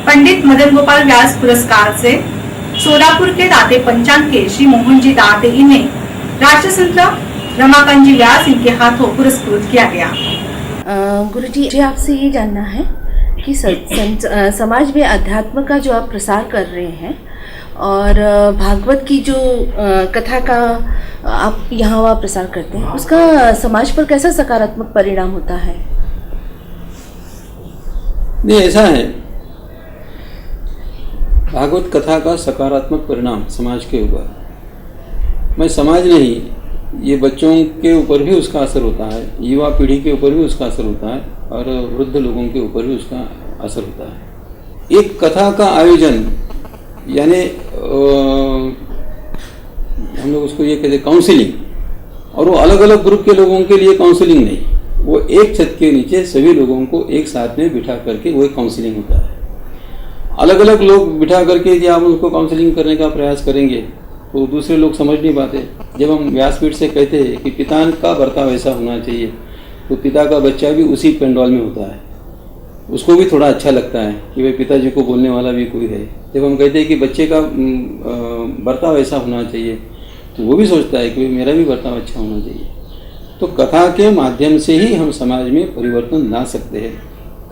पंडित मदन गोपाल व्यास पुरस्कार से सोलापुर के दाते पंचांग के श्री मोहनजी दाते इन्हें राष्ट्रसंत रमाकांत जी व्यास इनके हाथों पुरस्कृत किया गया। गुरुजी, मुझे आपसे ये जानना है कि समाज में अध्यात्म का जो आप प्रसार कर रहे हैं और भागवत की जो कथा का आप यहाँ वहाँ प्रसार करते हैं, उसका समाज पर कैसा सकारात्मक परिणाम होता है? नहीं, ऐसा है, भागवत कथा का सकारात्मक परिणाम समाज के ऊपर, मैं समाज नहीं, ये बच्चों के ऊपर भी उसका असर होता है, युवा पीढ़ी के ऊपर भी उसका असर होता है और वृद्ध लोगों के ऊपर भी उसका असर होता है। एक कथा का आयोजन यानी हम लोग उसको ये कहते हैं काउंसलिंग, और वो अलग अलग ग्रुप के लोगों के लिए काउंसलिंग नहीं, वो एक छत के नीचे सभी लोगों को एक साथ में बिठा करके वो एक काउंसलिंग होता है। अलग अलग लोग बिठा करके यदि आप उनको काउंसलिंग करने का प्रयास करेंगे तो दूसरे लोग समझ नहीं पाते। जब हम व्यासपीठ से कहते हैं कि पिता का बर्ताव ऐसा होना चाहिए, तो पिता का बच्चा भी उसी पेंडॉल में होता है, उसको भी थोड़ा अच्छा लगता है कि भाई पिताजी को बोलने वाला भी कोई है। जब हम कहते हैं कि बच्चे का बर्ताव ऐसा होना चाहिए, तो वो भी सोचता है कि भाई मेरा भी बर्ताव अच्छा होना चाहिए। तो कथा के माध्यम से ही हम समाज में परिवर्तन ला सकते हैं,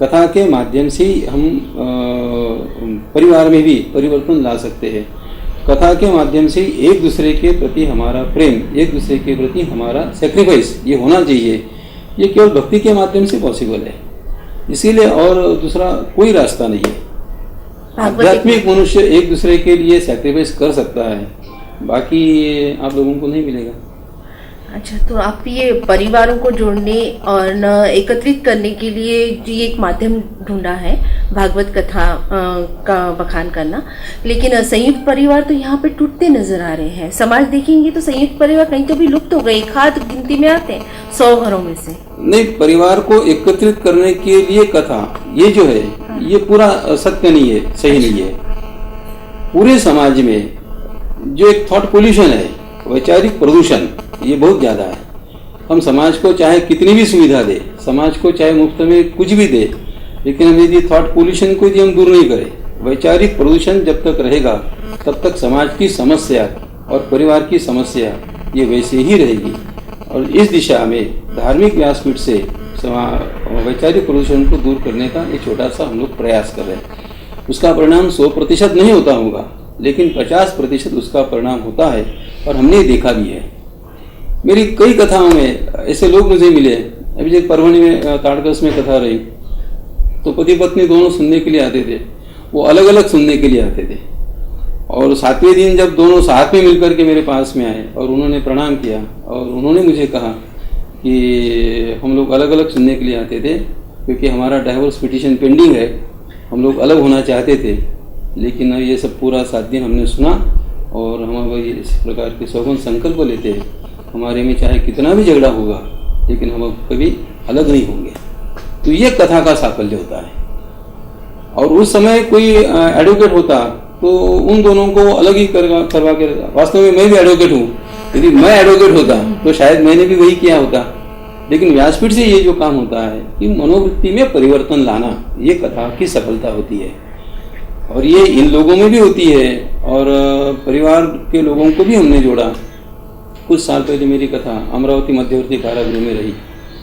कथा के माध्यम से ही हम परिवार में भी परिवर्तन ला सकते हैं, कथा के माध्यम से एक दूसरे के प्रति हमारा प्रेम, एक दूसरे के प्रति हमारा सेक्रीफाइस ये होना चाहिए। ये केवल भक्ति के माध्यम से पॉसिबल है, इसीलिए और दूसरा कोई रास्ता नहीं है। आध्यात्मिक मनुष्य एक दूसरे के लिए सेक्रीफाइस कर सकता है, बाकी आप लोगों को नहीं मिलेगा। अच्छा, तो आप ये परिवारों को जोड़ने और न एकत्रित करने के लिए जी एक माध्यम ढूंढा है भागवत कथा का बखान करना, लेकिन संयुक्त परिवार तो यहाँ पे टूटते नजर आ रहे हैं। समाज देखेंगे तो संयुक्त परिवार कहीं कभी लुप्त हो गए, एक हाथ गिनती में आते हैं 100 घरों में से। नहीं, परिवार को एकत्रित करने के लिए कथा ये जो है ये पूरा सत्य नहीं है, सही नहीं है। पूरे समाज में जो एक थॉट पोल्यूशन है, वैचारिक प्रदूषण, ये बहुत ज़्यादा है। हम समाज को चाहे कितनी भी सुविधा दे, समाज को चाहे मुफ्त में कुछ भी दे, लेकिन हम यदि थॉट पोल्यूशन को यदि हम दूर नहीं करें, वैचारिक प्रदूषण जब तक रहेगा तब तक समाज की समस्या और परिवार की समस्या ये वैसे ही रहेगी। और इस दिशा में धार्मिक व्यासपीठ से वैचारिक प्रदूषण को दूर करने का एक छोटा सा हम लोग प्रयास कर रहे हैं। उसका परिणाम 100% नहीं होता होगा, लेकिन 50% उसका परिणाम होता है और हमने देखा भी है। मेरी कई कथाओं में ऐसे लोग मुझे मिले, अभी जब परभणी में ताड़कस में कथा रही तो पति पत्नी दोनों सुनने के लिए आते थे, वो अलग अलग सुनने के लिए आते थे, और 7वें दिन जब दोनों साथ में मिलकर के मेरे पास में आए और उन्होंने प्रणाम किया और उन्होंने मुझे कहा कि हम लोग अलग अलग सुनने के लिए आते थे क्योंकि हमारा डाइवोर्स पिटीशन पेंडिंग है, हम लोग अलग होना चाहते थे, लेकिन ये सब पूरा 7 दिन हमने सुना और हम इस प्रकार के सौगंध संकल्प लेते हैं, हमारे में चाहे कितना भी झगड़ा होगा लेकिन हम अब कभी अलग नहीं होंगे। तो ये कथा का साफल्य होता है। और उस समय कोई एडवोकेट होता तो उन दोनों को अलग ही करवा के, वास्तव में मैं भी एडवोकेट हूँ, यदि मैं एडवोकेट होता तो शायद मैंने भी वही किया होता। लेकिन व्यासपीठ से ये जो काम होता है कि मनोवृत्ति में परिवर्तन लाना, ये कथा की सफलता होती है और ये इन लोगों में भी होती है और परिवार के लोगों को भी हमने जोड़ा। कुछ साल पहले मेरी कथा अमरावती मध्यवर्ती कारागृह में रही,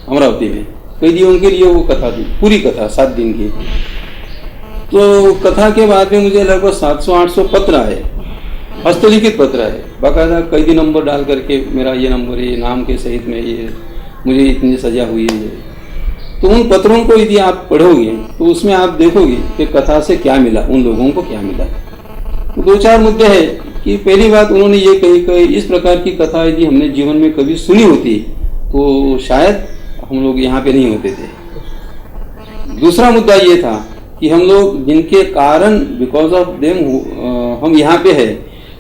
अमरावती में कैदियों के लिए वो कथा थी, पूरी कथा 7 दिन की। तो कथा के बाद में मुझे लगभग 700-800 पत्र आए, हस्तलिखित पत्र आए, बाकायदा कैदी नंबर डाल करके मेरा ये नंबर है, ये नाम के सहित में ये मुझे इतनी सजा हुई है। तो उन पत्रों को यदि आप पढ़ोगे तो उसमें आप देखोगे कि कथा से क्या मिला, उन लोगों को क्या मिला। तो 2-4 मुद्दे हैं कि पहली बात उन्होंने ये कही कि इस प्रकार की कथा यदि हमने जीवन में कभी सुनी होती तो शायद हम लोग यहाँ पे नहीं होते थे। दूसरा मुद्दा ये था कि हम लोग जिनके कारण बिकॉज ऑफ देम हम यहाँ पे है,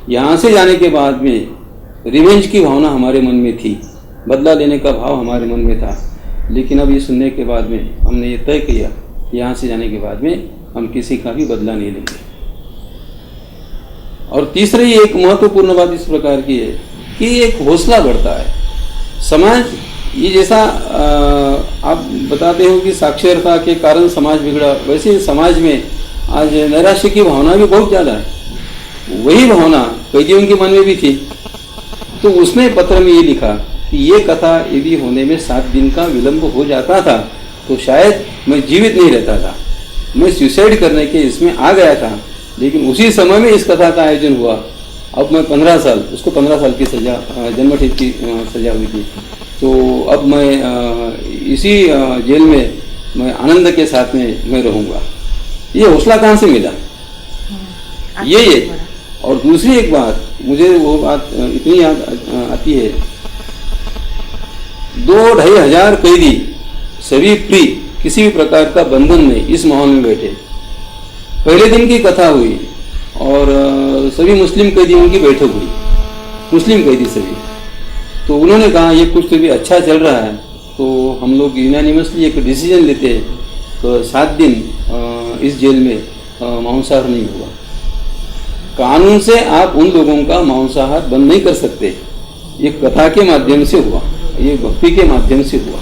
यहाँ से जाने के बाद में रिवेंज की भावना हमारे मन में थी, बदला लेने का भाव हमारे मन में था, लेकिन अब ये सुनने के बाद में हमने ये तय किया कि यहाँ से जाने के बाद में हम किसी का भी बदला नहीं लेंगे। और तीसरी एक महत्वपूर्ण बात इस प्रकार की है कि एक हौसला बढ़ता है। समाज ये जैसा आप बताते हो कि साक्षरता के कारण समाज बिगड़ा, वैसे समाज में आज नैराश्य की भावना भी बहुत ज़्यादा है। वही भावना कैदियों के मन में भी थी। तो उसने पत्र में ये लिखा कि ये कथा यदि होने में 7 दिन का विलंब हो जाता था तो शायद मैं जीवित नहीं रहता था, मैं सुसाइड करने के इसमें आ गया था। लेकिन उसी समय में इस कथा का आयोजन हुआ। अब मैं 15 साल, उसको 15 साल की सजा, जन्मठेप की सजा हुई थी। तो अब मैं इसी जेल में मैं आनंद के साथ में मैं रहूँगा। ये हौसला कहाँ से मिला? ये और दूसरी एक बात, मुझे वो बात इतनी याद आती है, 2-2.5 हजार कैदी सभी फ्री, किसी भी प्रकार का बंधन नहीं, इस माहौल में बैठे। पहले दिन की कथा हुई और सभी मुस्लिम कैदियों की बैठक हुई, मुस्लिम कैदी सभी। तो उन्होंने कहा ये कुछ तो भी अच्छा चल रहा है, तो हम लोग यूनानिमसली एक डिसीजन लेते हैं तो 7 दिन इस जेल में मांसाहार नहीं हुआ। कानून से आप उन लोगों का मांसाहार बंद नहीं कर सकते। ये कथा के माध्यम से हुआ, ये भक्ति के माध्यम से हुआ।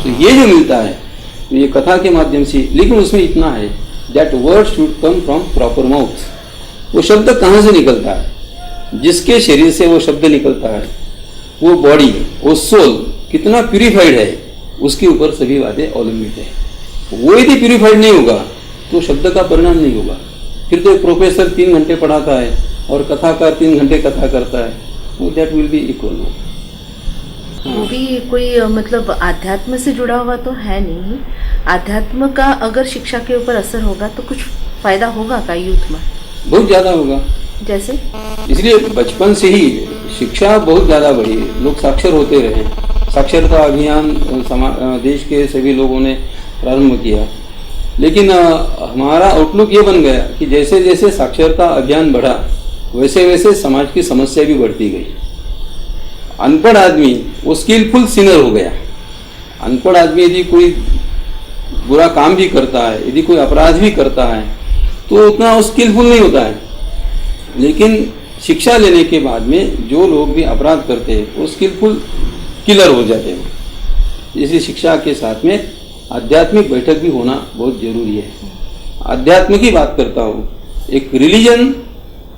तो ये जो मिलता है तो ये कथा के माध्यम से, लेकिन उसमें इतना है that word should come from proper mouth. वो शब्द कहाँ से निकलता है? जिसके शरीर से वो शब्द निकलता है, वो बॉडी, वो सोल कितना प्यूरिफाइड है, उसके ऊपर सभी बातें अवलंबित है। वो यदि प्यूरिफाइड नहीं होगा तो शब्द का परिणाम नहीं होगा। फिर तो एक प्रोफेसर 3 घंटे पढ़ाता है और कथाकार 3 घंटे कथा करता है, वो दैट विल बी इक्वल। वो भी कोई मतलब आध्यात्म से जुड़ा हुआ तो है नहीं। आध्यात्म का अगर शिक्षा के ऊपर असर होगा तो कुछ फायदा होगा का यूथ में? बहुत ज़्यादा होगा। जैसे इसलिए बचपन से ही शिक्षा बहुत ज़्यादा बढ़ी, लोग साक्षर होते रहे। साक्षरता अभियान देश के सभी लोगों ने प्रारंभ किया। लेकिन हमारा आउटलुक ये बन गया कि जैसे जैसे साक्षरता अभियान बढ़ा वैसे वैसे समाज की समस्या भी बढ़ती गई। अनपढ़ आदमी वो स्किलफुल सिनर हो गया। अनपढ़ आदमी यदि कोई बुरा काम भी करता है, यदि कोई अपराध भी करता है तो उतना वो स्किलफुल नहीं होता है। लेकिन शिक्षा लेने के बाद में जो लोग भी अपराध करते हैं वो स्किलफुल किलर हो जाते हैं। इसी शिक्षा के साथ में आध्यात्मिक बैठक भी होना बहुत जरूरी है। अध्यात्म की बात करता हूँ, एक रिलीजन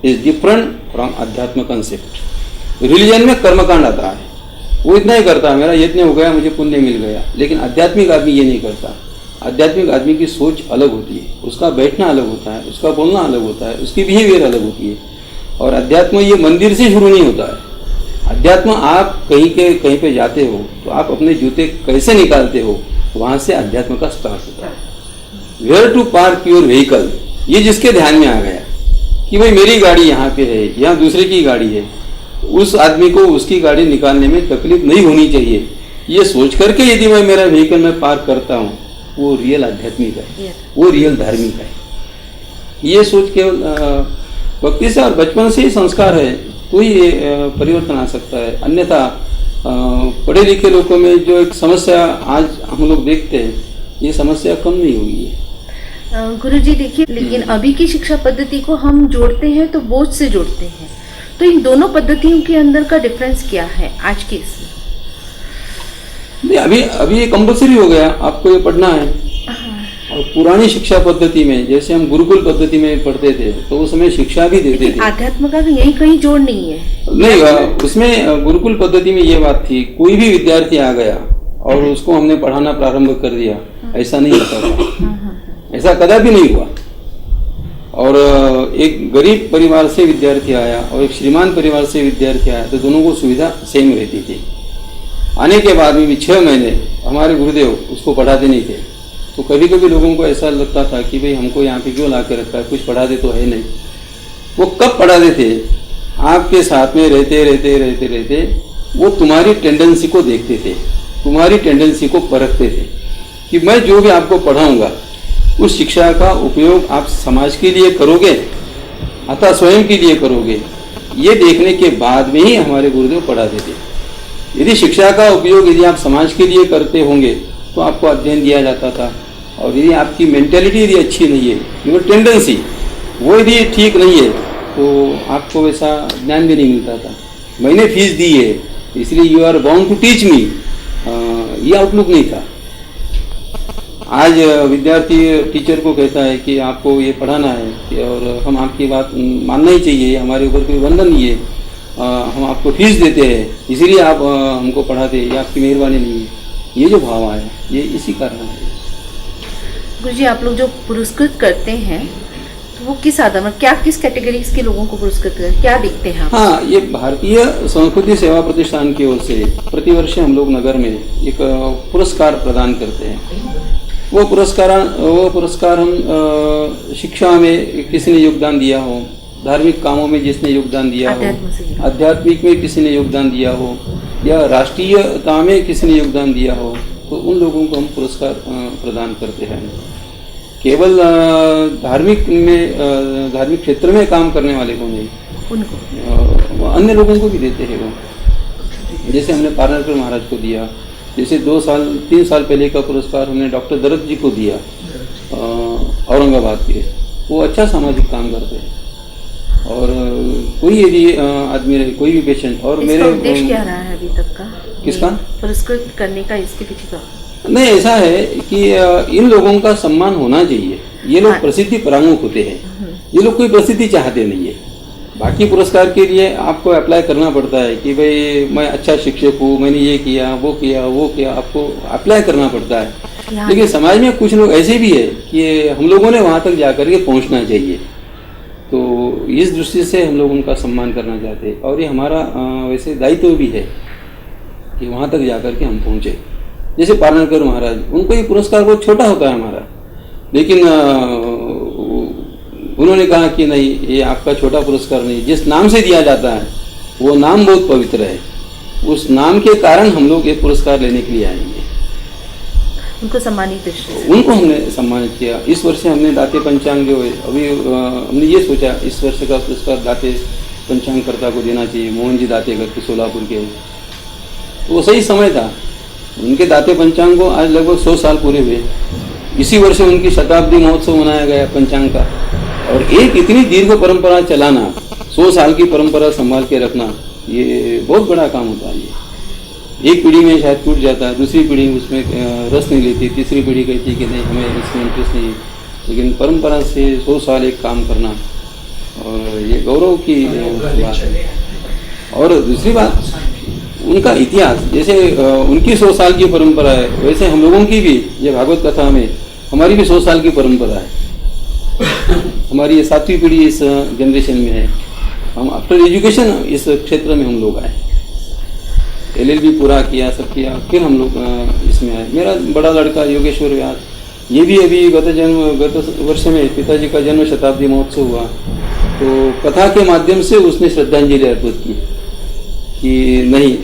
इज डिफरेंट फ्रॉम अध्यात्म कंसेप्ट। रिलीजन में कर्मकांड आता है, वो इतना ही करता है, मेरा यज्ञ हो गया, मुझे पुण्य मिल गया। लेकिन आध्यात्मिक आदमी ये नहीं करता। आध्यात्मिक आदमी की सोच अलग होती है, उसका बैठना अलग होता है, उसका बोलना अलग होता है, उसकी बिहेवियर अलग होती है। और अध्यात्म ये मंदिर से शुरू नहीं होता है। अध्यात्म आप कहीं पे जाते हो तो आप अपने जूते कैसे निकालते हो, वहाँ से अध्यात्म का स्टार्ट होता है। Where to park your vehicle, ये जिसके ध्यान में आ गया कि भाई मेरी गाड़ी यहाँ पे है, यहाँ दूसरे की गाड़ी है, उस आदमी को उसकी गाड़ी निकालने में तकलीफ नहीं होनी चाहिए, ये सोच करके यदि मैं मेरा व्हीकल में पार्क करता हूँ, वो रियल आध्यात्मिक है, वो रियल धार्मिक है। ये सोच केवल भक्ति से और बचपन से ही संस्कार है तो ही ये परिवर्तन आ सकता है। अन्यथा पढ़े लिखे लोगों में जो एक समस्या आज हम लोग देखते हैं, ये समस्या कम नहीं हुई है। गुरुजी देखिए, लेकिन अभी की शिक्षा पद्धति को हम जोड़ते हैं तो बोझ से जोड़ते हैं, तो इन दोनों पद्धतियों के अंदर का डिफरेंस क्या है आज के इसमें? अभी ये कंपल्सरी हो गया, आपको ये पढ़ना है। और पुरानी शिक्षा पद्धति में जैसे हम गुरुकुल पद्धति में पढ़ते थे तो उसमें शिक्षा भी देते थे। आध्यात्म का यही कहीं जोड़ नहीं है। नहीं, उसमें गुरुकुल पद्धति में ये बात थी, कोई भी विद्यार्थी आ गया और उसको हमने पढ़ाना प्रारंभ कर दिया, ऐसा नहीं होता था। ऐसा कदापि नहीं हुआ। और एक गरीब परिवार से विद्यार्थी आया और एक श्रीमान परिवार से विद्यार्थी आया तो दोनों को सुविधा सेम रहती थी। आने के बाद में भी 6 महीने हमारे गुरुदेव उसको पढ़ाते नहीं थे। तो कभी कभी लोगों को ऐसा लगता था कि भाई हमको यहाँ पे क्यों ला के रखा है, कुछ पढ़ाते तो है नहीं। वो कब पढ़ाते थे? आपके साथ में रहते रहते रहते रहते वो तुम्हारी टेंडेंसी को देखते थे, तुम्हारी टेंडेंसी को परखते थे कि मैं जो भी आपको पढ़ाऊँगा उस शिक्षा का उपयोग आप समाज के लिए करोगे अथवा स्वयं के लिए करोगे, ये देखने के बाद में ही हमारे गुरुदेव पढ़ाते थे। यदि शिक्षा का उपयोग यदि आप समाज के लिए करते होंगे तो आपको अध्ययन दिया जाता था। और यदि आपकी मेंटेलिटी यदि अच्छी नहीं है, योर टेंडेंसी वो यदि ठीक नहीं है तो आपको वैसा ज्ञान भी नहीं मिलता था। मैंने फीस दी है इसलिए you are bound to teach me, ये आउटलुक नहीं था। आज विद्यार्थी टीचर को कहता है कि आपको ये पढ़ाना है और हम आपकी बात मानना ही चाहिए, हमारे ऊपर कोई बंधन नहीं है, हम आपको फीस देते हैं इसीलिए आप हमको पढ़ाते हैं, ये आपकी मेहरबानी नहीं है। ये जो भाव आया ये इसी कारण है। गुरुजी, आप लोग जो पुरस्कृत करते हैं तो वो किस आधार में, क्या किस कैटेगरीज के लोगों को पुरस्कृत करते हैं, क्या देखते हैं आप? हाँ, ये भारतीय संस्कृति सेवा प्रतिष्ठान की ओर से प्रतिवर्ष हम लोग नगर में एक पुरस्कार प्रदान करते हैं। वो पुरस्कार हम शिक्षा में किसी ने योगदान दिया हो, धार्मिक कामों में जिसने योगदान दिया हो, आध्यात्मिक में किसी ने योगदान दिया हो, या राष्ट्रीयता में किसी ने योगदान दिया हो, तो उन लोगों को हम पुरस्कार प्रदान करते हैं। केवल धार्मिक क्षेत्र में काम करने वाले को नहीं, उनको अन्य लोगों को भी देते हैं वो। जैसे हमने पारनेकर महाराज को दिया, जैसे 3 साल पहले का पुरस्कार हमने डॉक्टर दरद जी को दिया औरंगाबाद के। वो अच्छा सामाजिक काम करते हैं। और कोई यदि आदमी रहे, कोई भी पेशेंट, और मेरे उद्देश्य क्या रहा है अभी तक का किसका पुरस्कृत करने का, इसके पीछे का? नहीं, ऐसा है कि इन लोगों का सम्मान होना चाहिए। ये लोग प्रसिद्धि परांगमुख होते हैं, ये लोग कोई प्रसिद्धि चाहते नहीं है। बाकी पुरस्कार के लिए आपको अप्लाई करना पड़ता है कि भाई मैं अच्छा शिक्षक हूँ, मैंने ये किया वो किया, आपको अप्लाई करना पड़ता है। लेकिन समाज में कुछ लोग ऐसे भी है कि हम लोगों ने वहाँ तक जाकर के पहुँचना चाहिए, तो इस दृष्टि से हम लोग उनका सम्मान करना चाहते हैं। और ये हमारा वैसे दायित्व भी है कि वहाँ तक जाकर के हम पहुँचे। जैसे पारनेकर महाराज, उनको ये पुरस्कार बहुत छोटा होता है हमारा, लेकिन उन्होंने कहा कि नहीं, ये आपका छोटा पुरस्कार नहीं, जिस नाम से दिया जाता है वो नाम बहुत पवित्र है, उस नाम के कारण हम लोग ये पुरस्कार लेने के लिए आएंगे। उनको सम्मानित दृष्टि, उनको हमने सम्मानित किया। इस वर्ष हमने दाते पंचांग जो है, अभी हमने ये सोचा इस वर्ष का पुरस्कार दाते पंचांगकर्ता को देना चाहिए, मोहन जी दाते करके सोलापुर के। तो वो सही समय था, उनके दाते पंचांग को आज लगभग 100 साल पूरे हुए। इसी वर्ष उनकी शताब्दी महोत्सव मनाया गया पंचांग का। और एक इतनी दीर्घ परंपरा चलाना, 100 साल की परंपरा संभाल के रखना, ये बहुत बड़ा काम होता है। ये एक पीढ़ी में शायद टूट जाता है, दूसरी पीढ़ी उसमें रस नहीं लेती, तीसरी पीढ़ी कहती कि नहीं हमें इसमें इंटरेस्ट नहीं है। लेकिन परंपरा से 100 साल एक काम करना, और ये गौरव की बात है। और दूसरी बात, उनका इतिहास, जैसे उनकी 100 साल की परंपरा है, वैसे हम लोगों की भी ये भागवत कथा में हमारी भी 100 साल की परंपरा है। हमारी ये 7वीं पीढ़ी इस जनरेशन में है। हम आफ्टर एजुकेशन इस क्षेत्र में हम लोग आए, LLB पूरा किया, सब किया, फिर हम लोग इसमें आए। मेरा बड़ा लड़का योगेश्वर व्यास, ये भी अभी गत वर्ष में पिताजी का जन्म शताब्दी महोत्सव हुआ, तो कथा के माध्यम से उसने श्रद्धांजलि अर्पित की कि नहीं,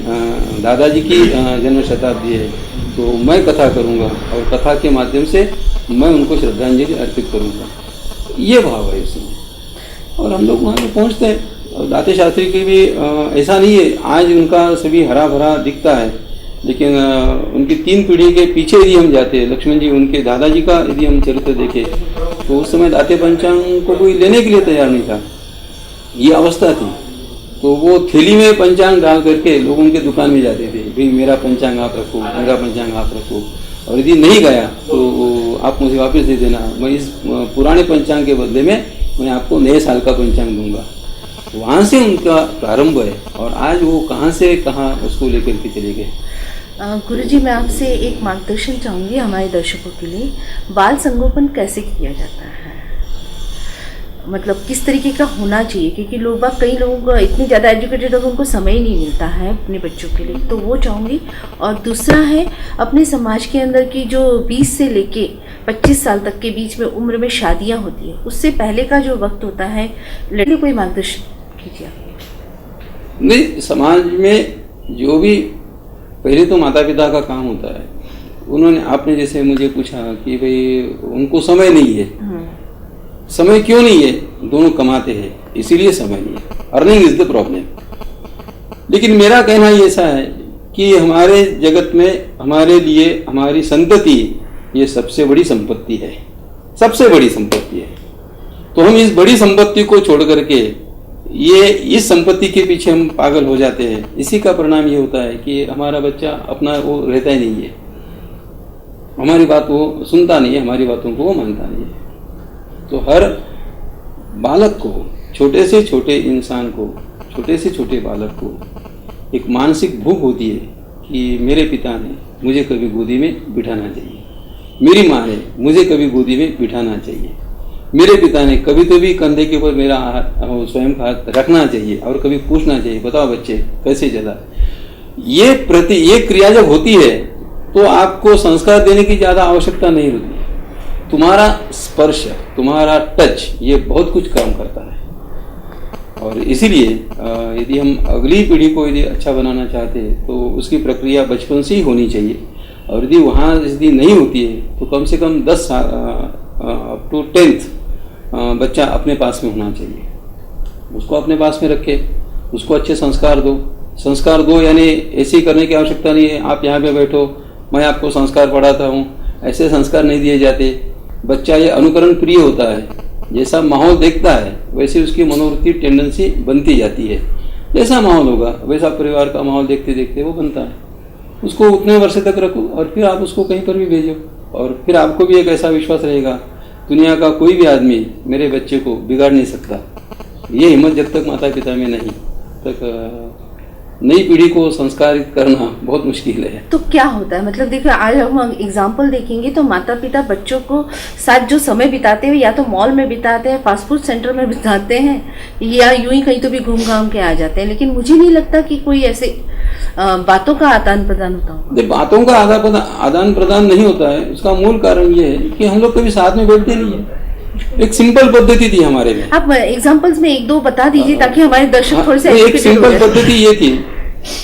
दादाजी की जन्म शताब्दी है तो मैं कथा करूँगा, और कथा के माध्यम से मैं उनको श्रद्धांजलि अर्पित करूँगा। ये भाव है इसमें। और हम लोग वहाँ पे पहुँचते हैं। और दाते शास्त्री की भी ऐसा नहीं है आज उनका सभी हरा भरा दिखता है, लेकिन उनकी 3 पीढ़ी के पीछे यदि हम जाते, लक्ष्मण जी उनके दादाजी का यदि हम चरित्र देखें, तो उस समय दाते पंचांग को कोई लेने के लिए तैयार नहीं था। ये अवस्था थी, तो वो थैली में पंचांग डाल करके लोग उनके दुकान में जाते थे, भाई मेरा पंचांग आप रखो, मेरा पंचांग आप रखो, और यदि नहीं गया तो आप मुझे वापस दे देना, मैं इस पुराने पंचांग के बदले में मैं आपको नए साल का पंचांग दूंगा। वहाँ से उनका प्रारंभ है, और आज वो कहाँ से कहाँ उसको लेकर के चले गए। गुरुजी, मैं आपसे एक मार्गदर्शन चाहूँगी हमारे दर्शकों के लिए। बाल संगोपन कैसे किया जाता है, मतलब किस तरीके का होना चाहिए, क्योंकि कई लोगों को इतनी ज़्यादा एजुकेटेड है, उनको समय ही नहीं मिलता है अपने बच्चों के लिए, तो वो चाहूँगी। और दूसरा है, अपने समाज के अंदर की जो 20 से लेके 25 साल तक के बीच में उम्र में शादियाँ होती है, उससे पहले का जो वक्त होता है, लड़के कोई मार्गदर्शन कीजिए। नहीं, समाज में जो भी पहले तो माता पिता का काम होता है। उन्होंने, आपने जैसे मुझे पूछा कि भाई उनको समय नहीं है, समय क्यों नहीं है, दोनों कमाते हैं इसीलिए समय नहीं है, अर्निंग इज द प्रॉब्लम। लेकिन मेरा कहना ये ऐसा है कि हमारे जगत में हमारे लिए हमारी संतति ये सबसे बड़ी संपत्ति है, सबसे बड़ी संपत्ति है। तो हम इस बड़ी संपत्ति को छोड़ करके इस संपत्ति के पीछे हम पागल हो जाते हैं। इसी का परिणाम ये होता है कि हमारा बच्चा अपना वो रहता ही नहीं है। हमारी बात वो सुनता नहीं है, हमारी बातों को वो मानता नहीं है। तो हर बालक को, छोटे से छोटे इंसान को, छोटे से छोटे बालक को एक मानसिक भूख होती है कि मेरे पिता ने मुझे कभी गोदी में बिठाना चाहिए, मेरी माँ ने मुझे कभी गोदी में बिठाना चाहिए, मेरे पिता ने कभी तो भी कंधे के ऊपर मेरा स्वयं का हाथ रखना चाहिए और कभी पूछना चाहिए, बताओ बच्चे कैसे चला। ये क्रिया जब होती है तो आपको संस्कार देने की ज़्यादा आवश्यकता नहीं होती है। तुम्हारा स्पर्श, तुम्हारा टच, ये बहुत कुछ काम करता है। और इसीलिए यदि हम अगली पीढ़ी को यदि अच्छा बनाना चाहते हैं तो उसकी प्रक्रिया बचपन से ही होनी चाहिए। और यदि नहीं होती है तो कम से कम 10 साल अप टू 10th बच्चा अपने पास में होना चाहिए। उसको अपने पास में रखे, उसको अच्छे संस्कार दो। यानी ऐसे ही करने की आवश्यकता नहीं है, आप यहाँ पे बैठो मैं आपको संस्कार पढ़ाता हूँ, ऐसे संस्कार नहीं दिए जाते। बच्चा ये अनुकरण प्रिय होता है, जैसा माहौल देखता है वैसे उसकी मनोवृत्ति टेंडेंसी बनती जाती है। जैसा माहौल होगा वैसा परिवार का माहौल देखते देखते वो बनता है। उसको उतने वर्ष तक रखो और फिर आप उसको कहीं पर भी भेजो, और फिर आपको भी एक ऐसा विश्वास रहेगा दुनिया का कोई भी आदमी मेरे बच्चे को बिगाड़ नहीं सकता। ये हिम्मत जब तक माता पिता में नहीं, तक नई पीढ़ी को संस्कारित करना बहुत मुश्किल है। तो क्या होता है, मतलब देखिए आज हम एग्जाम्पल देखेंगे तो माता पिता बच्चों को साथ जो समय बिताते हैं या तो मॉल में बिताते हैं, फास्ट फूड सेंटर में बिताते हैं, या यूं ही कहीं तो भी घूम घाम के आ जाते हैं। लेकिन मुझे नहीं लगता कि कोई ऐसे बातों का आदान प्रदान होता होगा। बातों का आदान प्रदान नहीं होता है। उसका मूल कारण ये है कि हम लोग कभी साथ में बैठते नहीं है। एक सिंपल पद्धति थी हमारे में। आप एग्जांपल्स में 1-2 बता दीजिए ताकि हमारे दर्शक थोड़े से एक सिंपल पद्धति ये थी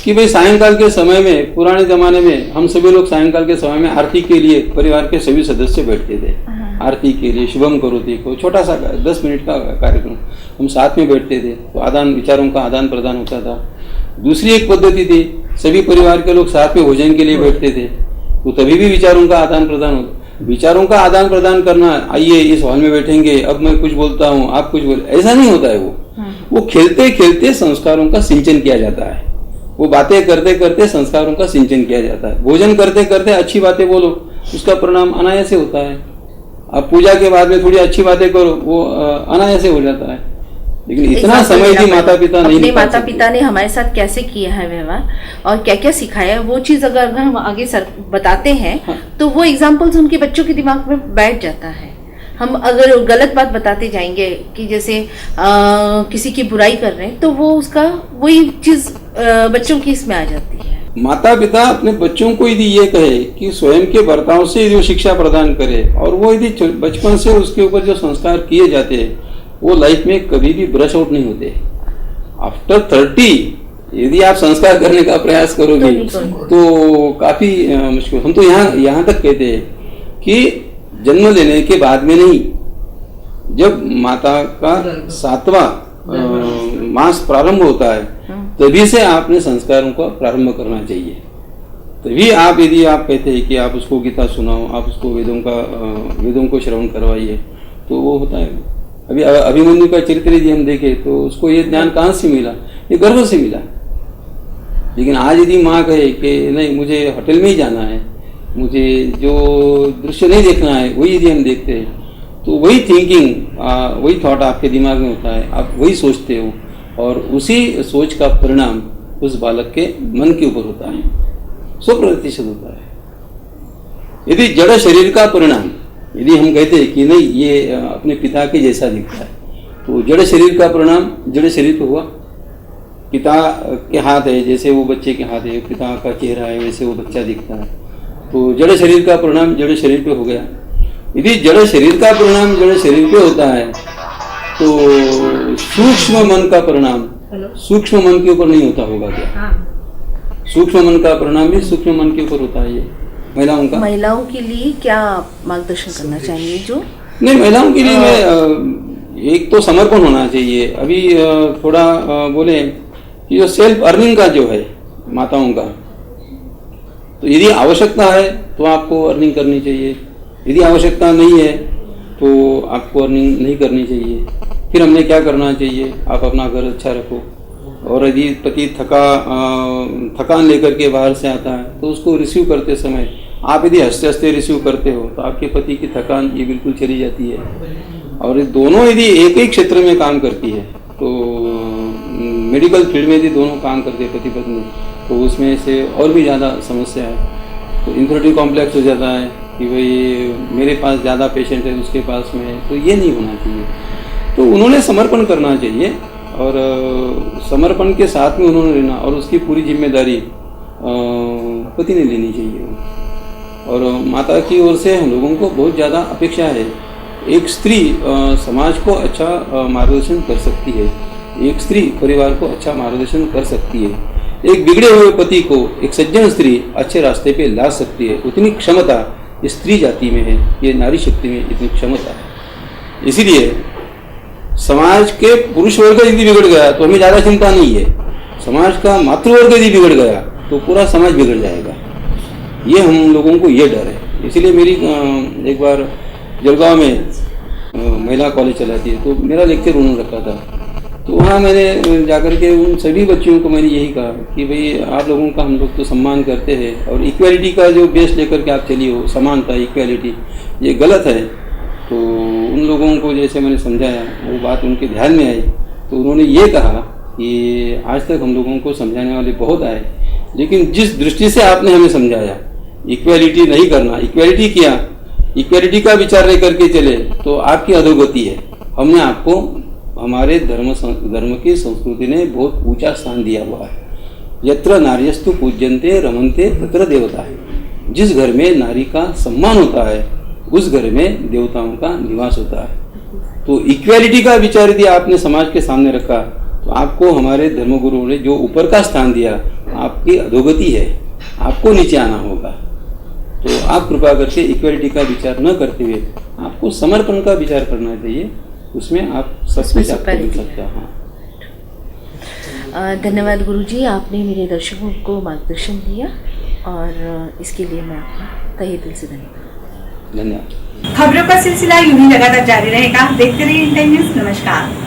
कि भाई सायंकाल के समय में, पुराने जमाने में हम सभी लोग सायंकाल के समय में आरती के लिए परिवार के सभी सदस्य बैठते थे। आरती के लिए शुभम करोति को छोटा सा 10 मिनट का कार्यक्रम हम साथ में बैठते थे, तो विचारों का आदान प्रदान होता था। दूसरी एक पद्धति थी, सभी परिवार के लोग साथ में भोजन के लिए बैठते थे, तो तभी भी विचारों का आदान प्रदान होता। विचारों का आदान प्रदान करना, आइए इस हॉल में बैठेंगे, अब मैं कुछ बोलता हूँ आप कुछ बोले, ऐसा नहीं होता है। वो खेलते खेलते संस्कारों का सिंचन किया जाता है। वो बातें करते करते संस्कारों का सिंचन किया जाता है। भोजन करते करते अच्छी बातें बोलो, उसका परिणाम अनायास से होता है। आप पूजा के बाद में थोड़ी अच्छी बातें करो, वो अनायास से हो जाता है। लेकिन इतना समय भी माता पिता नहीं निकाल सकते। माता पिता ने हमारे साथ कैसे किया है व्यवहार और क्या क्या सिखाया, वो चीज अगर हम आगे बताते हैं तो वो एग्जाम्पल्स उनके बच्चों के दिमाग में बैठ जाता है। हम अगर गलत बात बताते जाएंगे कि जैसे किसी की बुराई कर रहे हैं तो वो उसका वही चीज बच्चों की इसमें आ जाती है। माता पिता अपने बच्चों को यदि ये कहे कि स्वयं के बर्ताव से यदि वो शिक्षा प्रदान करे और वो यदि बचपन से उसके ऊपर जो संस्कार किए जाते हैं वो लाइफ में कभी भी ब्रश आउट नहीं होते। आफ्टर 30 यदि आप संस्कार करने का प्रयास करोगे तो काफी मुश्किल। हम तो यहाँ तक कहते हैं कि जन्म लेने के बाद में नहीं, जब माता का 7वां मास प्रारंभ होता है तभी से आपने संस्कारों को प्रारंभ करना चाहिए। तभी आप यदि आप कहते हैं कि आप उसको गीता सुनाओ, आप उसको वेदों को श्रवण करवाइए, तो वो होता है। अभी अभिमन्यु का चरित्र यदि हम देखें तो उसको ये ज्ञान कहाँ से मिला, ये गर्भ से मिला। लेकिन आज यदि माँ कहे कि नहीं मुझे होटल में ही जाना है, मुझे जो दृश्य नहीं देखना है वही यदि हम देखते हैं तो वही थिंकिंग, वही थॉट आपके दिमाग में होता है, आप वही सोचते हो और उसी सोच का परिणाम उस बालक के मन के ऊपर होता है, 100% होता है। यदि जड़ शरीर का परिणाम, यदि हम कहते हैं कि नहीं ये अपने पिता के जैसा दिखता है, तो जड़ शरीर का परिणाम जड़ शरीर पे हुआ। पिता के हाथ है जैसे वो बच्चे के हाथ है, पिता का चेहरा है वैसे वो बच्चा दिखता है, तो जड़ शरीर का परिणाम जड़ शरीर पे हो गया। यदि जड़ शरीर का परिणाम जड़ शरीर पे होता है तो सूक्ष्म मन का परिणाम सूक्ष्म मन के ऊपर नहीं होता होगा क्या? सूक्ष्म मन का परिणाम भी सूक्ष्म मन के ऊपर होता है। ये महिलाओं के लिए क्या मार्गदर्शन करना चाहिए? जो नहीं, महिलाओं के लिए मैं एक तो समर्पण होना चाहिए। अभी थोड़ा बोले कि जो सेल्फ अर्निंग का जो है माताओं का, तो यदि आवश्यकता है तो आपको अर्निंग करनी चाहिए, यदि आवश्यकता नहीं है तो आपको अर्निंग नहीं करनी चाहिए। फिर हमने क्या करना चाहिए, आप अपना घर अच्छा रखो, और यदि पति थकान लेकर के बाहर से आता है तो उसको रिसीव करते समय आप यदि हंसते हंसते रिसीव करते हो तो आपके पति की थकान ये बिल्कुल चली जाती है। और ये दोनों यदि एक ही क्षेत्र में काम करती है तो मेडिकल फील्ड में यदि दोनों काम करते पति पत्नी तो उसमें से और भी ज़्यादा समस्या है। तो इंफीरियरिटी कॉम्प्लेक्स हो जाता है कि भाई मेरे पास ज़्यादा पेशेंट है उसके पास में, तो ये नहीं होना चाहिए। तो उन्होंने समर्पण करना चाहिए और समर्पण के साथ में उन्होंने लेना और उसकी पूरी जिम्मेदारी पति ने लेनी चाहिए। और माता की ओर से हम लोगों को बहुत ज़्यादा अपेक्षा है। एक स्त्री समाज को अच्छा मार्गदर्शन कर सकती है, एक स्त्री परिवार को अच्छा मार्गदर्शन कर सकती है, एक बिगड़े हुए पति को एक सज्जन स्त्री अच्छे रास्ते पे ला सकती है। उतनी क्षमता स्त्री जाति में है, ये नारी शक्ति में इतनी क्षमता है। इसीलिए समाज के पुरुष वर्ग यदि बिगड़ गया तो हमें ज़्यादा चिंता नहीं है, समाज का मातृवर्ग यदि बिगड़ गया तो पूरा समाज बिगड़ जाएगा। ये हम लोगों को ये डर है। इसीलिए मेरी एक बार जलगांव में महिला कॉलेज चलाती है तो मेरा लेक्चर उन्होंने रखा था, तो वहाँ मैंने जाकर के उन सभी बच्चियों को मैंने यही कहा कि भाई आप लोगों का हम लोग तो सम्मान करते हैं और इक्वालिटी का जो बेस लेकर के आप चली हो, समानता इक्वालिटी, ये गलत है। तो उन लोगों को जैसे मैंने समझाया वो बात उनके ध्यान में आई तो उन्होंने ये कहा कि आज तक हम लोगों को समझाने वाले बहुत आए, लेकिन जिस दृष्टि से आपने हमें समझाया इक्वालिटी नहीं करना, इक्वालिटी किया, इक्वालिटी का विचार लेकर के चले तो आपकी अधोगति है। हमने आपको हमारे धर्म की संस्कृति ने बहुत ऊंचा स्थान दिया हुआ है। यत्र नार्यस्तु पूज्यन्ते रमन्ते तत्र देवता है। जिस घर में नारी का सम्मान होता है उस घर में देवताओं का निवास होता है। तो इक्वालिटी का विचार यदि आपने समाज के सामने रखा तो आपको हमारे धर्मगुरुओं ने जो ऊपर का स्थान दिया, आपकी अधोगति है, आपको नीचे आना होगा। तो आप कृपा करके इक्वालिटी का विचार न करते हुए आपको समर्पण का विचार करना चाहिए, उसमें आप सचमुच आपको मिल सकता है। हाँ, धन्यवाद गुरुजी, आपने मेरे दर्शकों को मार्गदर्शन दिया और इसके लिए मैं आपका तहे दिल से धन्यवाद। खबरों का सिलसिला यूं ही लगातार जारी रहेगा। देखते रहिए इंडियन न्यूज़। नमस्कार।